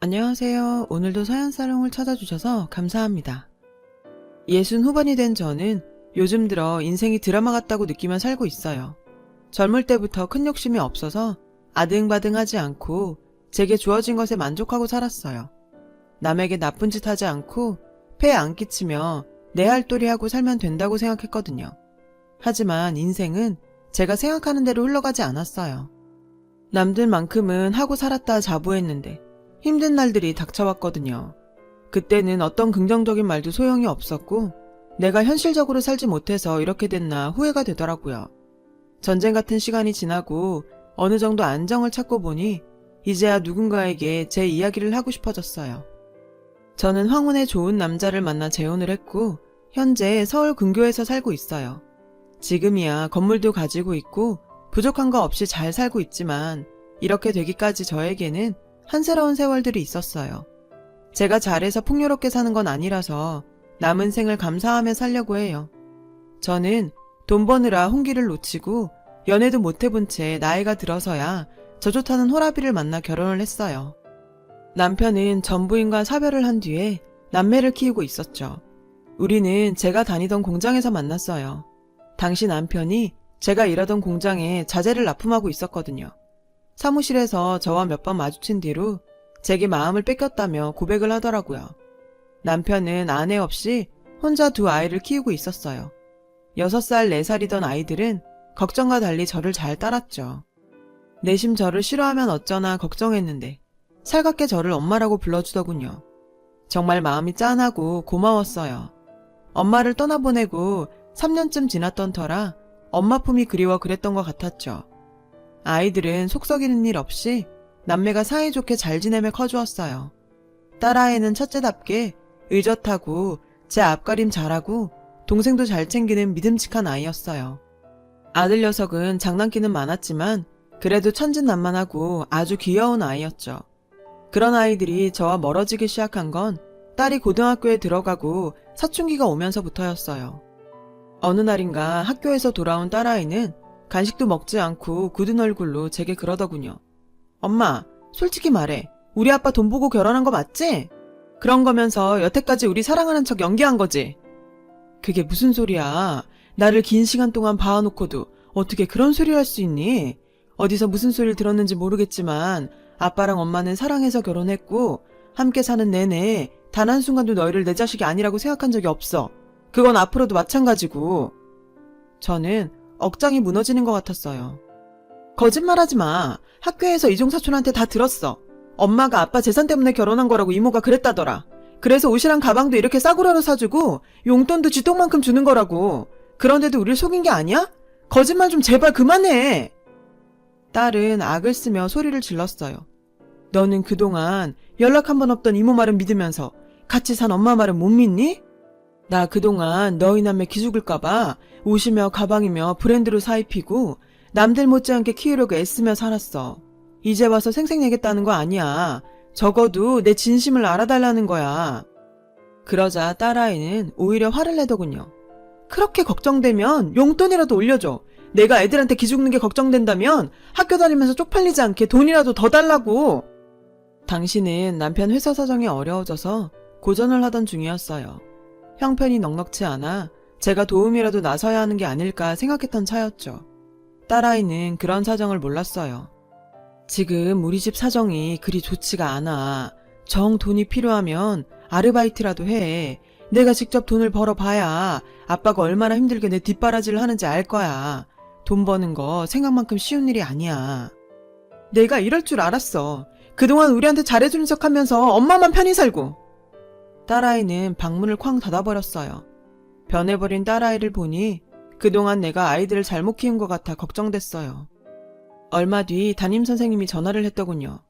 안녕하세요. 오늘도 서연사롱을 찾아주셔서 감사합니다. 60 후반이 된 저는 요즘 들어 인생이 드라마 같다고 느끼며 살고 있어요. 젊을 때부터 큰 욕심이 없어서 아등바등하지 않고 제게 주어진 것에 만족하고 살았어요. 남에게 나쁜 짓 하지 않고 폐 안 끼치며 내 할 도리 하고 살면 된다고 생각했거든요. 하지만 인생은 제가 생각하는 대로 흘러가지 않았어요. 남들만큼은 하고 살았다 자부했는데 힘든 날들이 닥쳐왔거든요. 그때는 어떤 긍정적인 말도 소용이 없었고 내가 현실적으로 살지 못해서 이렇게 됐나 후회가 되더라고요. 전쟁 같은 시간이 지나고 어느 정도 안정을 찾고 보니 이제야 누군가에게 제 이야기를 하고 싶어졌어요. 저는 황혼의 좋은 남자를 만나 재혼을 했고 현재 서울 근교에서 살고 있어요. 지금이야 건물도 가지고 있고 부족한 거 없이 잘 살고 있지만 이렇게 되기까지 저에게는 한스러운 세월들이 있었어요. 제가 잘해서 풍요롭게 사는 건 아니라서 남은 생을 감사하며 살려고 해요. 저는 돈 버느라 홍기를 놓치고 연애도 못 해본 채 나이가 들어서야 저 좋다는 호라비를 만나 결혼을 했어요. 남편은 전부인과 사별을 한 뒤에 남매를 키우고 있었죠. 우리는 제가 다니던 공장에서 만났어요. 당시 남편이 제가 일하던 공장에 자재를 납품하고 있었거든요. 사무실에서 저와 몇 번 마주친 뒤로 제게 마음을 뺏겼다며 고백을 하더라고요. 남편은 아내 없이 혼자 두 아이를 키우고 있었어요. 6살, 4살이던 아이들은 걱정과 달리 저를 잘 따랐죠. 내심 저를 싫어하면 어쩌나 걱정했는데 살갑게 저를 엄마라고 불러주더군요. 정말 마음이 짠하고 고마웠어요. 엄마를 떠나보내고 3년쯤 지났던 터라 엄마 품이 그리워 그랬던 것 같았죠. 아이들은 속썩이는 일 없이 남매가 사이좋게 잘 지내며 커주었어요. 딸아이는 첫째답게 의젓하고 제 앞가림 잘하고 동생도 잘 챙기는 믿음직한 아이였어요. 아들 녀석은 장난기는 많았지만 그래도 천진난만하고 아주 귀여운 아이였죠. 그런 아이들이 저와 멀어지기 시작한 건 딸이 고등학교에 들어가고 사춘기가 오면서부터였어요. 어느 날인가 학교에서 돌아온 딸아이는 간식도 먹지 않고 굳은 얼굴로 제게 그러더군요. 엄마, 솔직히 말해. 우리 아빠 돈 보고 결혼한 거 맞지? 그런 거면서 여태까지 우리 사랑하는 척 연기한 거지? 그게 무슨 소리야. 나를 긴 시간 동안 봐놓고도 어떻게 그런 소리를 할 수 있니? 어디서 무슨 소리를 들었는지 모르겠지만 아빠랑 엄마는 사랑해서 결혼했고 함께 사는 내내 단 한순간도 너희를 내 자식이 아니라고 생각한 적이 없어. 그건 앞으로도 마찬가지고. 저는 억장이 무너지는 것 같았어요. 거짓말하지 마. 학교에서 이종사촌한테 다 들었어. 엄마가 아빠 재산 때문에 결혼한 거라고 이모가 그랬다더라. 그래서 옷이랑 가방도 이렇게 싸구려로 사주고 용돈도 쥐똥만큼 주는 거라고. 그런데도 우릴 속인 게 아니야? 거짓말 좀 제발 그만해. 딸은 악을 쓰며 소리를 질렀어요. 너는 그동안 연락 한 번 없던 이모 말은 믿으면서 같이 산 엄마 말은 못 믿니? 나 그동안 너희 남매 기죽을까봐 옷이며 가방이며 브랜드로 사입히고 남들 못지않게 키우려고 애쓰며 살았어. 이제 와서 생색내겠다는 거 아니야. 적어도 내 진심을 알아달라는 거야. 그러자 딸아이는 오히려 화를 내더군요. 그렇게 걱정되면 용돈이라도 올려줘. 내가 애들한테 기죽는 게 걱정된다면 학교 다니면서 쪽팔리지 않게 돈이라도 더 달라고. 당신은 남편 회사 사정이 어려워져서 고전을 하던 중이었어요. 형편이 넉넉치 않아 제가 도움이라도 나서야 하는 게 아닐까 생각했던 차였죠. 딸아이는 그런 사정을 몰랐어요. 지금 우리 집 사정이 그리 좋지가 않아. 정 돈이 필요하면 아르바이트라도 해. 내가 직접 돈을 벌어봐야 아빠가 얼마나 힘들게 내 뒷바라지를 하는지 알 거야. 돈 버는 거 생각만큼 쉬운 일이 아니야. 내가 이럴 줄 알았어. 그동안 우리한테 잘해주는 척하면서 엄마만 편히 살고. 딸아이는 방문을 쾅 닫아버렸어요. 변해버린 딸아이를 보니 그동안 내가 아이들을 잘못 키운 것 같아 걱정됐어요. 얼마 뒤 담임선생님이 전화를 했더군요.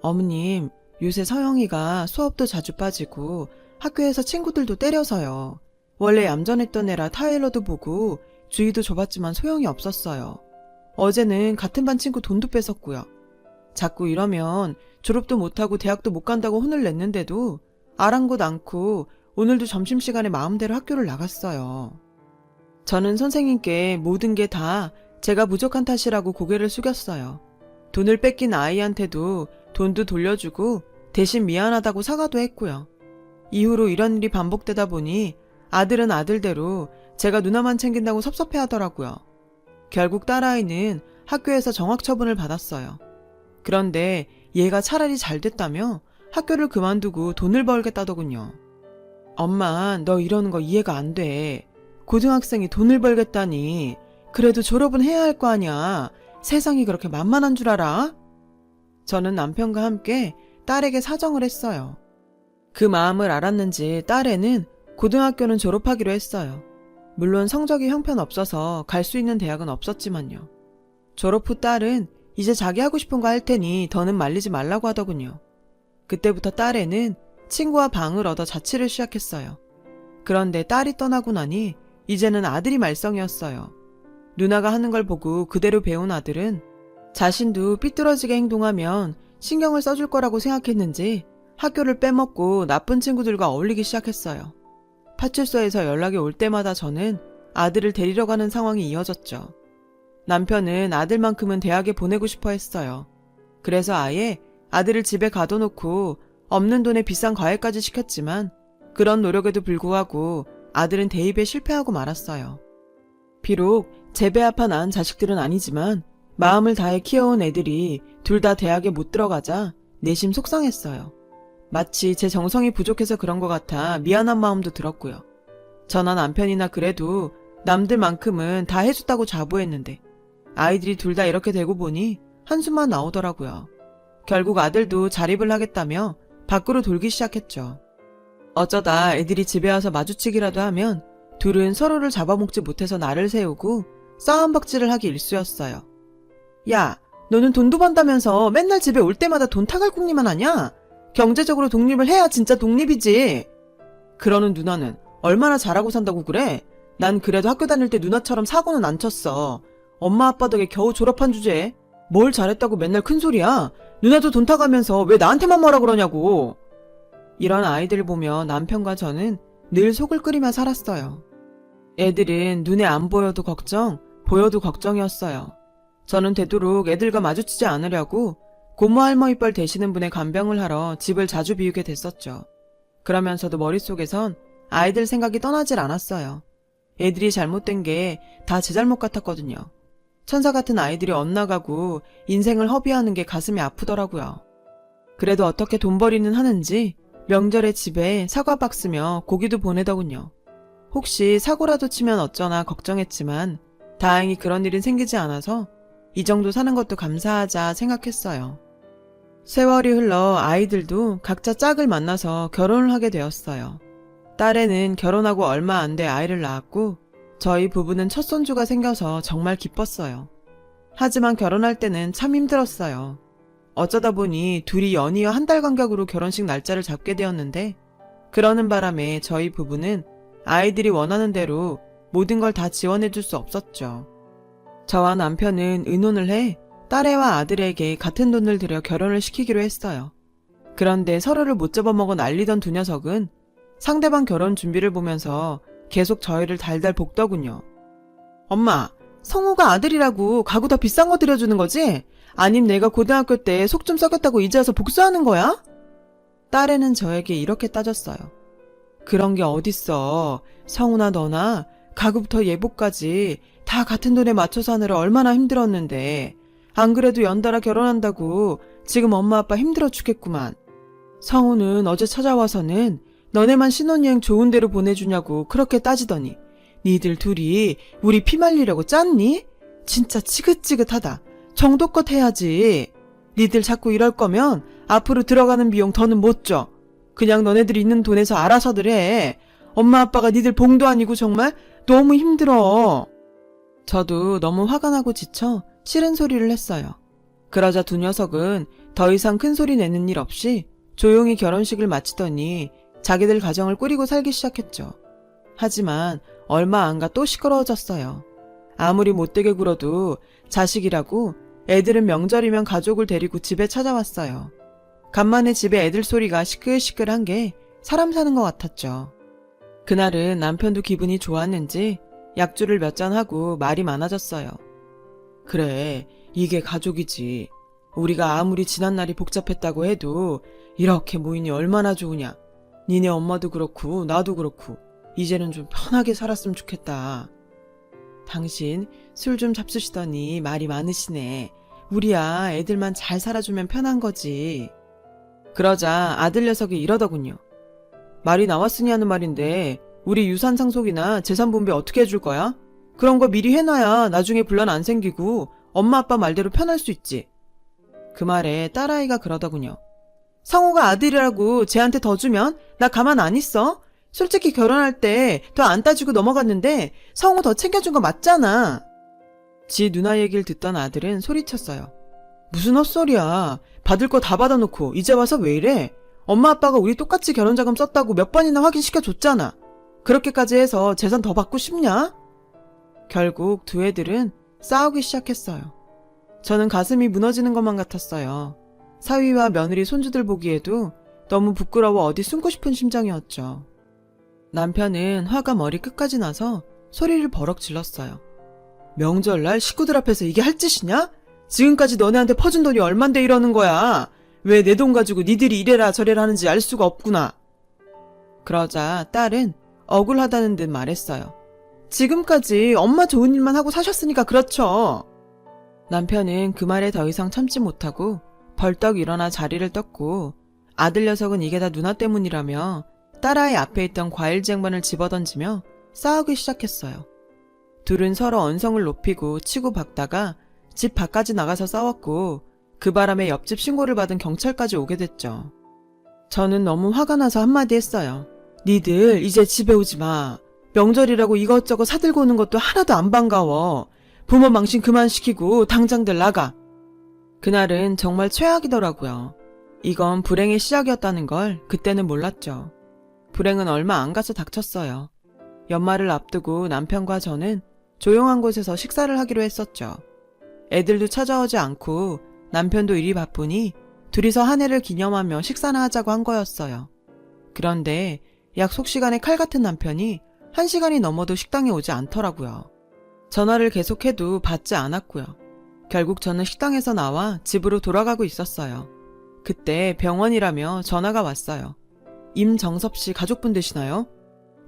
어머님, 요새 서영이가 수업도 자주 빠지고 학교에서 친구들도 때려서요. 원래 얌전했던 애라 타일러도 보고 주의도 줘봤지만 소용이 없었어요. 어제는 같은 반 친구 돈도 뺏었고요. 자꾸 이러면 졸업도 못하고 대학도 못 간다고 혼을 냈는데도 아랑곳 않고 오늘도 점심시간에 마음대로 학교를 나갔어요. 저는 선생님께 모든 게 다 제가 부족한 탓이라고 고개를 숙였어요. 돈을 뺏긴 아이한테도 돈도 돌려주고 대신 미안하다고 사과도 했고요. 이후로 이런 일이 반복되다 보니 아들은 아들대로 제가 누나만 챙긴다고 섭섭해 하더라고요. 결국 딸아이는 학교에서 정학 처분을 받았어요. 그런데 얘가 차라리 잘 됐다며 학교를 그만두고 돈을 벌겠다더군요. 엄마, 너 이러는 거 이해가 안 돼. 고등학생이 돈을 벌겠다니. 그래도 졸업은 해야 할 거 아니야. 세상이 그렇게 만만한 줄 알아? 저는 남편과 함께 딸에게 사정을 했어요. 그 마음을 알았는지 딸애는 고등학교는 졸업하기로 했어요. 물론 성적이 형편없어서 갈 수 있는 대학은 없었지만요. 졸업 후 딸은 이제 자기 하고 싶은 거 할 테니 더는 말리지 말라고 하더군요. 그때부터 딸애는 친구와 방을 얻어 자취를 시작했어요. 그런데 딸이 떠나고 나니 이제는 아들이 말썽이었어요. 누나가 하는 걸 보고 그대로 배운 아들은 자신도 삐뚤어지게 행동하면 신경을 써줄 거라고 생각했는지 학교를 빼먹고 나쁜 친구들과 어울리기 시작했어요. 파출소에서 연락이 올 때마다 저는 아들을 데리러 가는 상황이 이어졌죠. 남편은 아들만큼은 대학에 보내고 싶어 했어요. 그래서 아예 아들을 집에 가둬놓고 없는 돈에 비싼 과외까지 시켰지만 그런 노력에도 불구하고 아들은 대입에 실패하고 말았어요. 비록 제 배 아파 낳은 자식들은 아니지만 마음을 다해 키워온 애들이 둘 다 대학에 못 들어가자 내심 속상했어요. 마치 제 정성이 부족해서 그런 것 같아 미안한 마음도 들었고요. 저나 남편이나 그래도 남들만큼은 다 해줬다고 자부했는데 아이들이 둘 다 이렇게 되고 보니 한숨만 나오더라고요. 결국 아들도 자립을 하겠다며 밖으로 돌기 시작했죠. 어쩌다 애들이 집에 와서 마주치기라도 하면 둘은 서로를 잡아먹지 못해서 나를 세우고 싸움박질을 하기 일쑤였어요. 야, 너는 돈도 번다면서 맨날 집에 올 때마다 돈 타갈국리만 하냐? 경제적으로 독립을 해야 진짜 독립이지. 그러는 누나는 얼마나 잘하고 산다고 그래? 난 그래도 학교 다닐 때 누나처럼 사고는 안 쳤어. 엄마 아빠 덕에 겨우 졸업한 주제에 뭘 잘했다고 맨날 큰소리야. 누나도 돈 타가면서 왜 나한테만 뭐라 그러냐고. 이런 아이들 보며 남편과 저는 늘 속을 끓이며 살았어요. 애들은 눈에 안 보여도 걱정, 보여도 걱정이었어요. 저는 되도록 애들과 마주치지 않으려고 고모 할머니뻘 되시는 분의 간병을 하러 집을 자주 비우게 됐었죠. 그러면서도 머릿속에선 아이들 생각이 떠나질 않았어요. 애들이 잘못된 게 다 제 잘못 같았거든요. 천사 같은 아이들이 엇나가고 인생을 허비하는 게 가슴이 아프더라고요. 그래도 어떻게 돈벌이는 하는지 명절에 집에 사과박 쓰며 고기도 보내더군요. 혹시 사고라도 치면 어쩌나 걱정했지만 다행히 그런 일은 생기지 않아서 이 정도 사는 것도 감사하자 생각했어요. 세월이 흘러 아이들도 각자 짝을 만나서 결혼을 하게 되었어요. 딸애는 결혼하고 얼마 안 돼 아이를 낳았고 저희 부부는 첫 손주가 생겨서 정말 기뻤어요. 하지만 결혼할 때는 참 힘들었어요. 어쩌다 보니 둘이 연이어 한 달 간격으로 결혼식 날짜를 잡게 되었는데 그러는 바람에 저희 부부는 아이들이 원하는 대로 모든 걸 다 지원해줄 수 없었죠. 저와 남편은 의논을 해 딸애와 아들에게 같은 돈을 들여 결혼을 시키기로 했어요. 그런데 서로를 못 잡아먹어 난리던 두 녀석은 상대방 결혼 준비를 보면서 계속 저희를 달달 볶더군요. 엄마, 성우가 아들이라고 가구 더 비싼 거 들여주는 거지? 아님 내가 고등학교 때 속 좀 썩였다고 이제 와서 복수하는 거야? 딸애는 저에게 이렇게 따졌어요. 그런 게 어딨어. 성우나 너나 가구부터 예복까지 다 같은 돈에 맞춰서 하느라 얼마나 힘들었는데. 안 그래도 연달아 결혼한다고 지금 엄마 아빠 힘들어 죽겠구만. 성우는 어제 찾아와서는 너네만 신혼여행 좋은 데로 보내주냐고 그렇게 따지더니 니들 둘이 우리 피 말리려고 짰니? 진짜 지긋지긋하다. 정도껏 해야지. 니들 자꾸 이럴 거면 앞으로 들어가는 비용 더는 못 줘. 그냥 너네들이 있는 돈에서 알아서들 해. 엄마 아빠가 니들 봉도 아니고 정말 너무 힘들어. 저도 너무 화가 나고 지쳐 싫은 소리를 했어요. 그러자 두 녀석은 더 이상 큰 소리 내는 일 없이 조용히 결혼식을 마치더니 자기들 가정을 꾸리고 살기 시작했죠. 하지만 얼마 안 가 또 시끄러워졌어요. 아무리 못되게 굴어도 자식이라고 애들은 명절이면 가족을 데리고 집에 찾아왔어요. 간만에 집에 애들 소리가 시끌시끌한 게 사람 사는 것 같았죠. 그날은 남편도 기분이 좋았는지 약주를 몇 잔 하고 말이 많아졌어요. 그래, 이게 가족이지. 우리가 아무리 지난날이 복잡했다고 해도 이렇게 모이니 얼마나 좋으냐. 니네 엄마도 그렇고 나도 그렇고 이제는 좀 편하게 살았으면 좋겠다. 당신 술 좀 잡수시더니 말이 많으시네. 우리야 애들만 잘 살아주면 편한 거지. 그러자 아들 녀석이 이러더군요. 말이 나왔으니 하는 말인데 우리 유산 상속이나 재산 분배 어떻게 해줄 거야? 그런 거 미리 해놔야 나중에 분란 안 생기고 엄마 아빠 말대로 편할 수 있지. 그 말에 딸아이가 그러더군요. 성우가 아들이라고 쟤한테 더 주면 나 가만 안 있어. 솔직히 결혼할 때 더 안 따지고 넘어갔는데 성우 더 챙겨준 거 맞잖아. 지 누나 얘기를 듣던 아들은 소리쳤어요. 무슨 헛소리야. 받을 거 다 받아놓고 이제 와서 왜 이래? 엄마 아빠가 우리 똑같이 결혼자금 썼다고 몇 번이나 확인시켜줬잖아. 그렇게까지 해서 재산 더 받고 싶냐? 결국 두 애들은 싸우기 시작했어요. 저는 가슴이 무너지는 것만 같았어요. 사위와 며느리 손주들 보기에도 너무 부끄러워 어디 숨고 싶은 심정이었죠. 남편은 화가 머리 끝까지 나서 소리를 버럭 질렀어요. 명절날 식구들 앞에서 이게 할 짓이냐? 지금까지 너네한테 퍼준 돈이 얼만데 이러는 거야. 왜 내 돈 가지고 니들이 이래라 저래라 하는지 알 수가 없구나. 그러자 딸은 억울하다는 듯 말했어요. 지금까지 엄마 좋은 일만 하고 사셨으니까 그렇죠. 남편은 그 말에 더 이상 참지 못하고 벌떡 일어나 자리를 떴고 아들 녀석은 이게 다 누나 때문이라며 딸아이 앞에 있던 과일 쟁반을 집어던지며 싸우기 시작했어요. 둘은 서로 언성을 높이고 치고 박다가 집 밖까지 나가서 싸웠고 그 바람에 옆집 신고를 받은 경찰까지 오게 됐죠. 저는 너무 화가 나서 한마디 했어요. 니들 이제 집에 오지 마. 명절이라고 이것저것 사들고 오는 것도 하나도 안 반가워. 부모 망신 그만 시키고 당장들 나가. 그날은 정말 최악이더라고요. 이건 불행의 시작이었다는 걸 그때는 몰랐죠. 불행은 얼마 안 가서 닥쳤어요. 연말을 앞두고 남편과 저는 조용한 곳에서 식사를 하기로 했었죠. 애들도 찾아오지 않고 남편도 일이 바쁘니 둘이서 한 해를 기념하며 식사나 하자고 한 거였어요. 그런데 약속 시간에 칼 같은 남편이 1시간이 넘어도 식당에 오지 않더라고요. 전화를 계속해도 받지 않았고요. 결국 저는 식당에서 나와 집으로 돌아가고 있었어요. 그때 병원이라며 전화가 왔어요. 임정섭 씨 가족분 되시나요?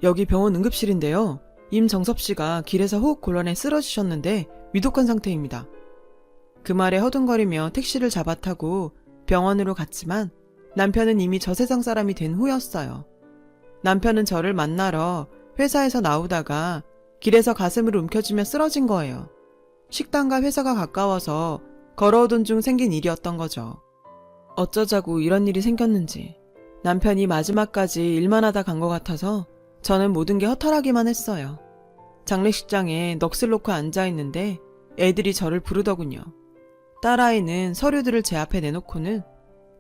여기 병원 응급실인데요. 임정섭 씨가 길에서 호흡곤란에 쓰러지셨는데 위독한 상태입니다. 그 말에 허둥거리며 택시를 잡아 타고 병원으로 갔지만 남편은 이미 저 세상 사람이 된 후였어요. 남편은 저를 만나러 회사에서 나오다가 길에서 가슴을 움켜쥐며 쓰러진 거예요. 식당과 회사가 가까워서 걸어오던 중 생긴 일이었던 거죠. 어쩌자고 이런 일이 생겼는지 남편이 마지막까지 일만 하다 간 것 같아서 저는 모든 게 허탈하기만 했어요. 장례식장에 넋을 놓고 앉아있는데 애들이 저를 부르더군요. 딸아이는 서류들을 제 앞에 내놓고는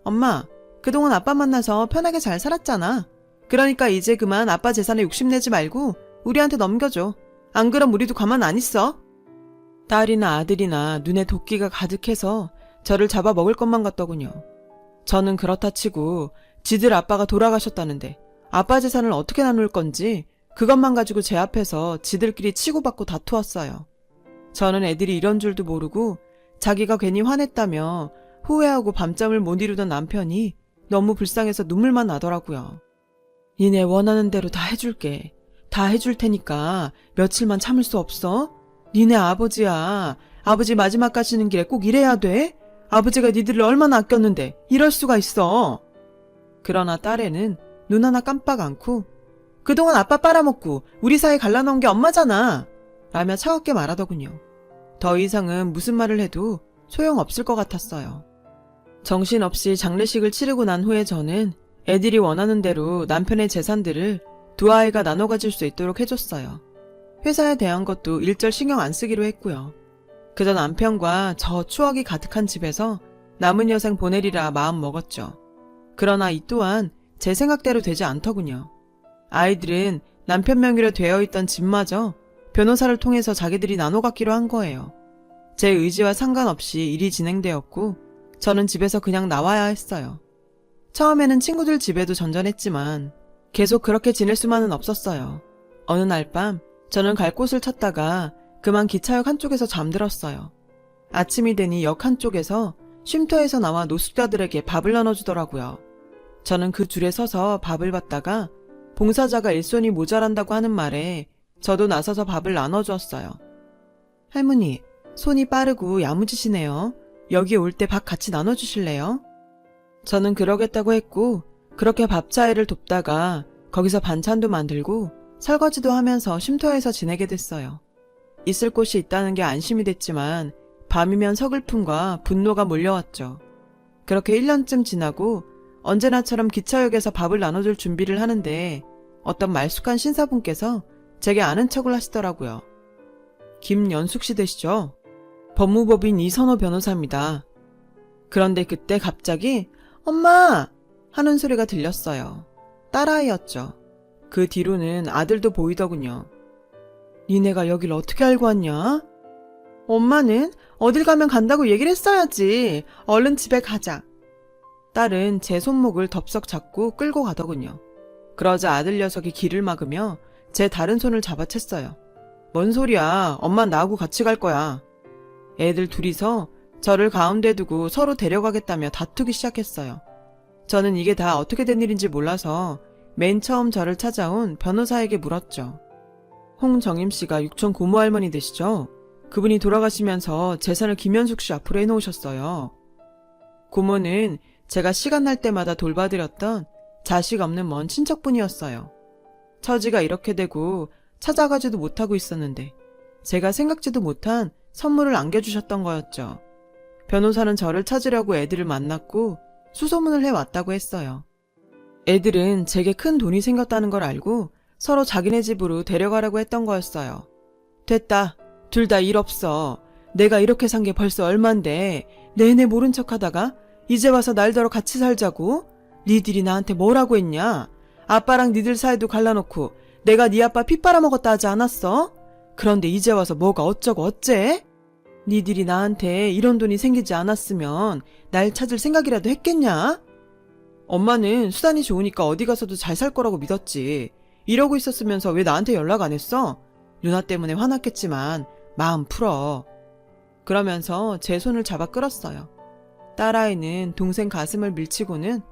엄마, 그동안 아빠 만나서 편하게 잘 살았잖아. 그러니까 이제 그만 아빠 재산에 욕심내지 말고 우리한테 넘겨줘. 안 그럼 우리도 가만 안 있어. 딸이나 아들이나 눈에 도끼가 가득해서 저를 잡아먹을 것만 같더군요. 저는 그렇다 치고 지들 아빠가 돌아가셨다는데 아빠 재산을 어떻게 나눌 건지 그것만 가지고 제 앞에서 지들끼리 치고받고 다투었어요. 저는 애들이 이런 줄도 모르고 자기가 괜히 화냈다며 후회하고 밤잠을 못 이루던 남편이 너무 불쌍해서 눈물만 나더라고요. 니네 원하는 대로 다 해줄게. 다 해줄 테니까 며칠만 참을 수 없어? 니네 아버지야. 아버지 마지막 가시는 길에 꼭 이래야 돼? 아버지가 니들을 얼마나 아꼈는데 이럴 수가 있어. 그러나 딸애는 눈 하나 깜빡 않고 그동안 아빠 빨아먹고 우리 사이 갈라놓은 게 엄마잖아 라며 차갑게 말하더군요. 더 이상은 무슨 말을 해도 소용없을 것 같았어요. 정신없이 장례식을 치르고 난 후에 저는 애들이 원하는 대로 남편의 재산들을 두 아이가 나눠 가질 수 있도록 해줬어요. 회사에 대한 것도 일절 신경 안 쓰기로 했고요. 그저 남편과 저 추억이 가득한 집에서 남은 여생 보내리라 마음 먹었죠. 그러나 이 또한 제 생각대로 되지 않더군요. 아이들은 남편 명의로 되어 있던 집마저 변호사를 통해서 자기들이 나눠 갖기로 한 거예요. 제 의지와 상관없이 일이 진행되었고 저는 집에서 그냥 나와야 했어요. 처음에는 친구들 집에도 전전했지만 계속 그렇게 지낼 수만은 없었어요. 어느 날 밤 저는 갈 곳을 찾다가 그만 기차역 한쪽에서 잠들었어요. 아침이 되니 역 한쪽에서 쉼터에서 나와 노숙자들에게 밥을 나눠주더라고요. 저는 그 줄에 서서 밥을 받다가 봉사자가 일손이 모자란다고 하는 말에 저도 나서서 밥을 나눠주었어요. 할머니, 손이 빠르고 야무지시네요. 여기 올 때 밥 같이 나눠주실래요? 저는 그러겠다고 했고 그렇게 밥 차이를 돕다가 거기서 반찬도 만들고 설거지도 하면서 쉼터에서 지내게 됐어요. 있을 곳이 있다는 게 안심이 됐지만 밤이면 서글픔과 분노가 몰려왔죠. 그렇게 1년쯤 지나고 언제나처럼 기차역에서 밥을 나눠줄 준비를 하는데 어떤 말쑥한 신사분께서 제게 아는 척을 하시더라고요. 김연숙 씨 되시죠? 법무법인 이선호 변호사입니다. 그런데 그때 갑자기 엄마! 하는 소리가 들렸어요. 딸아이였죠. 그 뒤로는 아들도 보이더군요. 니네가 여길 어떻게 알고 왔냐? 엄마는 어딜 가면 간다고 얘기를 했어야지. 얼른 집에 가자. 딸은 제 손목을 덥석 잡고 끌고 가더군요. 그러자 아들 녀석이 길을 막으며 제 다른 손을 잡아챘어요. 뭔 소리야. 엄마 나하고 같이 갈 거야. 애들 둘이서 저를 가운데 두고 서로 데려가겠다며 다투기 시작했어요. 저는 이게 다 어떻게 된 일인지 몰라서 맨 처음 저를 찾아온 변호사에게 물었죠. 홍정임 씨가 육촌 고모 할머니 되시죠? 그분이 돌아가시면서 재산을 김현숙 씨 앞으로 해놓으셨어요. 고모는 제가 시간 날 때마다 돌봐드렸던 자식 없는 먼 친척분이었어요. 처지가 이렇게 되고 찾아가지도 못하고 있었는데 제가 생각지도 못한 선물을 안겨주셨던 거였죠. 변호사는 저를 찾으려고 애들을 만났고 수소문을 해왔다고 했어요. 애들은 제게 큰 돈이 생겼다는 걸 알고 서로 자기네 집으로 데려가라고 했던 거였어요. 됐다. 둘 다 일 없어. 내가 이렇게 산 게 벌써 얼만데 내내 모른 척하다가 이제 와서 날더러 같이 살자고? 니들이 나한테 뭐라고 했냐? 아빠랑 니들 사이도 갈라놓고 내가 네 아빠 피 빨아먹었다 하지 않았어? 그런데 이제 와서 뭐가 어쩌고 어째? 니들이 나한테 이런 돈이 생기지 않았으면 날 찾을 생각이라도 했겠냐? 엄마는 수단이 좋으니까 어디 가서도 잘 살 거라고 믿었지. 이러고 있었으면서 왜 나한테 연락 안 했어? 누나 때문에 화났겠지만 마음 풀어. 그러면서 제 손을 잡아 끌었어요. 딸아이는 동생 가슴을 밀치고는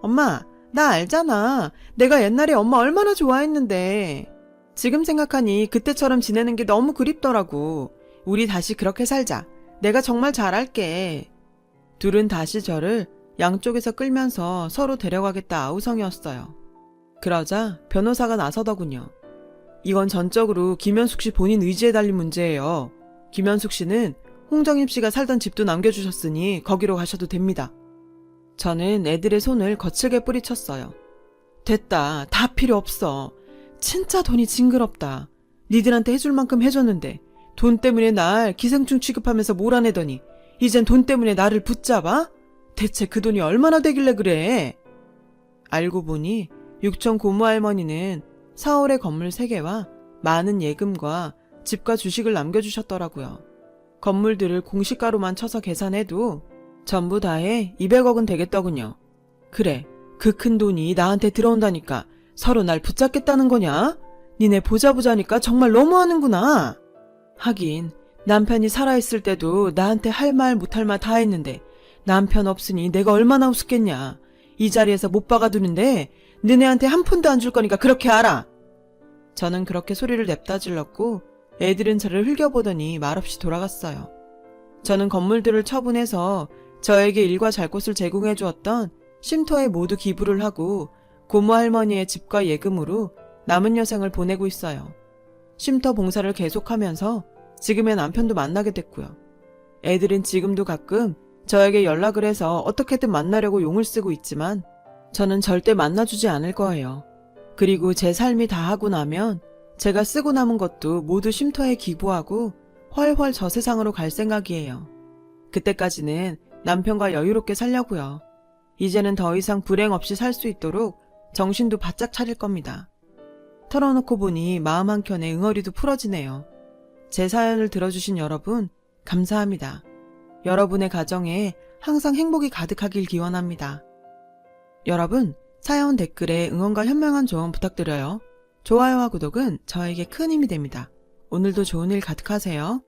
엄마, 나 알잖아. 내가 옛날에 엄마 얼마나 좋아했는데. 지금 생각하니 그때처럼 지내는 게 너무 그립더라고. 우리 다시 그렇게 살자. 내가 정말 잘할게. 둘은 다시 저를 양쪽에서 끌면서 서로 데려가겠다 아우성이었어요. 그러자 변호사가 나서더군요. 이건 전적으로 김현숙 씨 본인 의지에 달린 문제예요. 김현숙 씨는 홍정임 씨가 살던 집도 남겨주셨으니 거기로 가셔도 됩니다. 저는 애들의 손을 거칠게 뿌리쳤어요. 됐다. 다 필요 없어. 진짜 돈이 징그럽다. 니들한테 해줄 만큼 해줬는데 돈 때문에 날 기생충 취급하면서 몰아내더니 이젠 돈 때문에 나를 붙잡아? 대체 그 돈이 얼마나 되길래 그래? 알고 보니 육촌 고모 할머니는 서울의 건물 3개와 많은 예금과 집과 주식을 남겨주셨더라고요. 건물들을 공시가로만 쳐서 계산해도 전부 다해 200억은 되겠더군요. 그래, 그 큰 돈이 나한테 들어온다니까 서로 날 붙잡겠다는 거냐? 니네 보자보자니까 정말 너무하는구나. 하긴 남편이 살아있을 때도 나한테 할 말 못할 말 다 했는데 남편 없으니 내가 얼마나 우습겠냐. 이 자리에서 못 박아두는데 너네한테 한 푼도 안 줄 거니까 그렇게 알아. 저는 그렇게 소리를 냅다 질렀고 애들은 저를 흘겨보더니 말없이 돌아갔어요. 저는 건물들을 처분해서 저에게 일과 잘 곳을 제공해 주었던 쉼터에 모두 기부를 하고 고모 할머니의 집과 예금으로 남은 여생을 보내고 있어요. 쉼터 봉사를 계속하면서 지금의 남편도 만나게 됐고요. 애들은 지금도 가끔 저에게 연락을 해서 어떻게든 만나려고 용을 쓰고 있지만 저는 절대 만나주지 않을 거예요. 그리고 제 삶이 다 하고 나면 제가 쓰고 남은 것도 모두 쉼터에 기부하고 훨훨 저 세상으로 갈 생각이에요. 그때까지는 남편과 여유롭게 살려고요. 이제는 더 이상 불행 없이 살 수 있도록 정신도 바짝 차릴 겁니다. 털어놓고 보니 마음 한켠에 응어리도 풀어지네요. 제 사연을 들어주신 여러분 감사합니다. 여러분의 가정에 항상 행복이 가득하길 기원합니다. 여러분 사연 댓글에 응원과 현명한 조언 부탁드려요. 좋아요와 구독은 저에게 큰 힘이 됩니다. 오늘도 좋은 일 가득하세요.